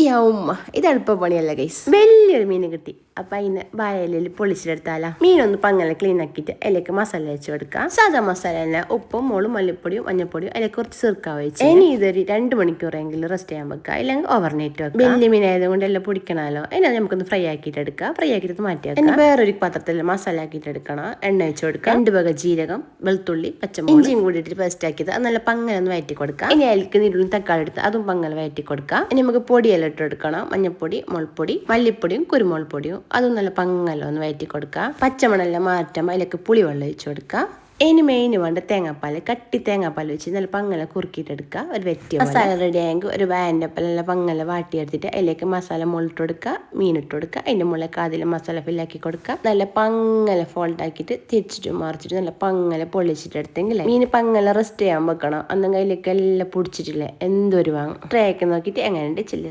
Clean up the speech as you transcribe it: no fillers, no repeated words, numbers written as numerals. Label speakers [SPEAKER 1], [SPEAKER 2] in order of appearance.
[SPEAKER 1] യാ ഉമ്മ ഇത് എളുപ്പപ്പണിയല്ല ഗൈസ്. വലിയൊരു മീൻ കിട്ടി. അപ്പൊ അതിനെ വായലിൽ പൊളിച്ചെടുത്താലോ. മീനൊന്ന് പങ്ങനെ ക്ലീൻ ആക്കിയിട്ട് അതിലേക്ക് മസാല വെച്ച് കൊടുക്കാം. സാധാ മസാല തന്നെ ഉപ്പും മുളും മല്ലിപ്പൊടിയും മഞ്ഞപ്പൊടിയും അതിലേക്ക് കുറച്ച് ചെറുക്കാൻ വെച്ച് ഇനി ഇതൊരു 2 മണിക്കൂറെങ്കിലും റെസ്റ്റ് ചെയ്യാൻ വെക്കുക. അല്ലെങ്കിൽ ഓവർനൈറ്റ് വെക്കുക. വലിയ മീനായത് കൊണ്ട് എല്ലാം പൊടിക്കണമല്ലോ. അതിനെ നമുക്കൊന്ന് ഫ്രൈ ആക്കിയിട്ട് എടുക്കാം. ഫ്രൈ ആക്കിയിട്ട് മാറ്റി വെക്കാം. ഇനി വേറൊരു പാത്രത്തിൽ മസാല ആക്കിയിട്ട് എടുക്കണം. എണ്ണ വെച്ച് കൊടുക്കാം. 2 വക ജീരകം, വെളുത്തുള്ളി, പച്ചമുളക്, ഇഞ്ചിയും കൂടിയിട്ട് പേസ്റ്റ് ആക്കിയത് അത് നല്ല പങ്ങനെ ഒന്ന് വയറ്റി കൊടുക്കാം. ഇനി അതിലേക്ക് നീരുള്ളും തക്കാളി എടുത്ത് അതും പങ്ങനെ വയറ്റി കൊടുക്കാം. ഇനി നമുക്ക് പൊടിയെല്ലാം ഇട്ടെടുക്കണം. മഞ്ഞപ്പൊടി, മുളപ്പൊടി, മല്ലിപ്പൊടിയും കുരുമുളക് പൊടിയും അതും നല്ല പങ്ങല്ലോ ഒന്ന് വയറ്റി കൊടുക്കുക. പച്ചമണെല്ലാം മാറ്റാൻ അതിലേക്ക് പുളിവെള്ളം ഒഴിച്ചു കൊടുക്കുക. ഇനി മെയിൻ വേണ്ട തേങ്ങാപ്പാൽ, കട്ടി തേങ്ങാപ്പാൽ വെച്ച് നല്ല പങ്ങല കുറുക്കിയിട്ടെടുക്കുക. ഒരു വെറ്റിയ മസാല റെഡി ആയെങ്കിൽ ഒരു വാനിൻ്റെ ഒപ്പം നല്ല പങ്ങല വാട്ടിയെടുത്തിട്ട് അതിലേക്ക് മസാല മുള്ളിട്ട് കൊടുക്കുക, മീനിട്ട് കൊടുക്കുക. അതിൻ്റെ മുകളിലേക്ക് ആദ്യം മസാല ഫില്ലാക്കി കൊടുക്കുക. നല്ല പങ്ങല ഫോൾട്ട് ആക്കിയിട്ട് തിരിച്ചിട്ട് മറിച്ചിട്ട് നല്ല പങ്ങല പൊള്ളിച്ചിട്ട് എടുത്തെങ്കിൽ മീൻ പങ്ങല റെസ്റ്റ് ചെയ്യാൻ വെക്കണം. അന്നെങ്കിൽ അതിലേക്ക് എല്ലാം പൊടിച്ചിട്ടില്ലേ എന്തൊരു വാങ്ങും. ട്രേ ഒക്കെ നോക്കിയിട്ട് എങ്ങനെയുണ്ട് ചില്ലർ.